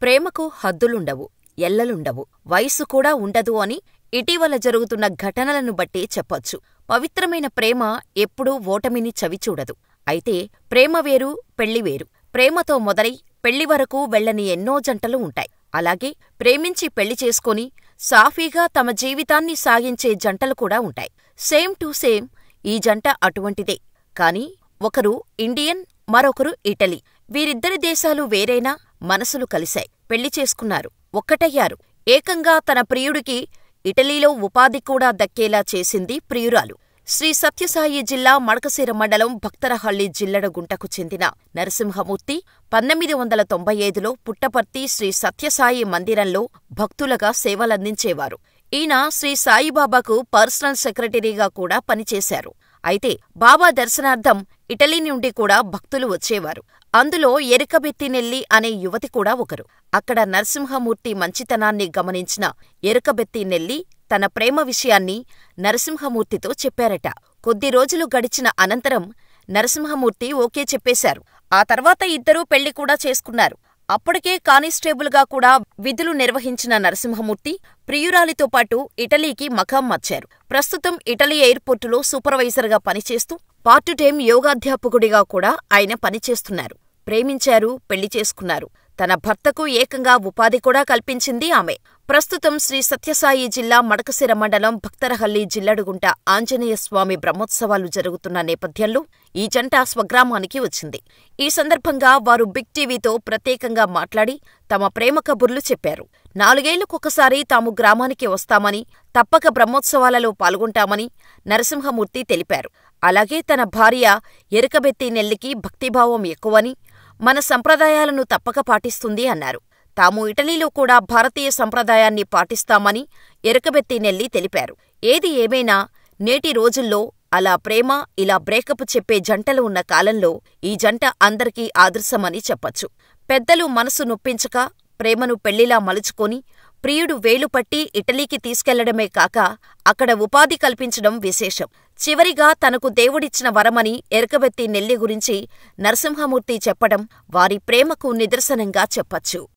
ప్రేమకు హద్దులుండవు, ఎల్లలుండవు, వయసు కూడా ఉండదు అని ఇటీవల జరుగుతున్న ఘటనలను బట్టి చెప్పొచ్చు. పవిత్రమైన ప్రేమ ఎప్పుడూ ఓటమిని చవిచూడదు. అయితే ప్రేమ వేరు, పెళ్లి వేరు. ప్రేమతో మొదలై పెళ్లి వరకు వెళ్లని ఎన్నో జంటలు ఉంటాయి. అలాగే ప్రేమించి పెళ్లి చేసుకొని సాఫీగా తమ జీవితాన్ని సాగించే జంటలు కూడా ఉంటాయి. సేమ్ టు సేమ్ ఈ జంట అటువంటిదే. కాని ఒకరు ఇండియన్, మరొకరు ఇటలీ. వీరిద్దరి దేశాలు వేరైనా మనసులు కలిశాయి. పెళ్లి చేసుకున్నారు, ఒక్కటయ్యారు. ఏకంగా తన ప్రియుడికి ఇటలీలో ఉపాధి కూడా దక్కేలా చేసింది ప్రియురాలు. శ్రీ సత్యసాయి జిల్లా మడకశిర మండలం భక్తరహళ్లి జిల్లెడగుంటకు చెందిన నరసింహమూర్తి 1995లో పుట్టపర్తి శ్రీ సత్యసాయి మందిరంలో భక్తులుగా సేవలందించేవారు. ఈయన శ్రీ సాయిబాబాకు పర్సనల్ సెక్రటరీగా కూడా పనిచేశారు. అయితే బాబా దర్శనార్థం ఇటలీ నుండి కూడా భక్తులు వచ్చేవారు. అందులో ఎరుకబెత్తినెల్లి అనే యువతి కూడా ఒకరు. అక్కడ నరసింహమూర్తి మంచితనాన్ని గమనించిన ఎరుకబెత్తినెల్లి తన ప్రేమ విషయాన్ని నరసింహమూర్తితో చెప్పారట. కొద్ది రోజులు గడిచిన అనంతరం నరసింహమూర్తి ఓకే చెప్పేశారు. ఆ తర్వాత ఇద్దరూ పెళ్లి కూడా చేసుకున్నారు. అప్పటికే కానిస్టేబుల్గా కూడా విధులు నిర్వహించిన నరసింహమూర్తి ప్రియురాలితో పాటు ఇటలీకి మకాం మార్చారు. ప్రస్తుతం ఇటలీ ఎయిర్పోర్టులో సూపర్వైజర్గా పనిచేస్తూ పార్ట్ టైం యోగాధ్యాపకుడిగా కూడా ఆయన పనిచేస్తున్నారు. ప్రేమించారు, పెళ్లి చేసుకున్నారు. తన భర్తకు ఏకంగా ఉపాధి కూడా కల్పించింది ఆమె. ప్రస్తుతం శ్రీ సత్యసాయి జిల్లా మడకశిర మండలం భక్తరహళ్లి జిల్లెడగుంట ఆంజనేయస్వామి బ్రహ్మోత్సవాలు జరుగుతున్న నేపథ్యంలో ఈ జంట స్వగ్రామానికి వచ్చింది. ఈ సందర్భంగా వారు బిగ్ టీవీతో ప్రత్యేకంగా మాట్లాడి తమ ప్రేమ కబుర్లు చెప్పారు. 4 ఏళ్లకొకసారి తాము గ్రామానికి వస్తామని, తప్పక బ్రహ్మోత్సవాలలో పాల్గొంటామని నరసింహమూర్తి తెలిపారు. అలాగే తన భార్య ఎరుకబెత్తినెల్లికి భక్తిభావం ఎక్కువని, మన సంప్రదాయాలను తప్పక పాటిస్తుంది అన్నారు. తాము ఇటలీలో కూడా భారతీయ సంప్రదాయాన్ని పాటిస్తామని ఎరుకబెత్తినెల్లి తెలిపారు. ఏది ఏమైనా నేటి రోజుల్లో అలా ప్రేమ, ఇలా బ్రేకప్ చెప్పే జంటలు ఉన్న కాలంలో ఈ జంట అందరికీ ఆదర్శమని చెప్పొచ్చు. పెద్దలు మనసు నొప్పించక ప్రేమను పెళ్లిలా మలుచుకొని ప్రియుడు వేలుపట్టి ఇటలీకి తీసుకెళ్లడమే కాక అక్కడ ఉపాధి కల్పించడం విశేషం. చివరిగా తనకు దేవుడిచ్చిన వరమని ఎరుకబెత్తినెల్లి గురించి నరసింహమూర్తి చెప్పడం వారి ప్రేమకు నిదర్శనంగా చెప్పచ్చు.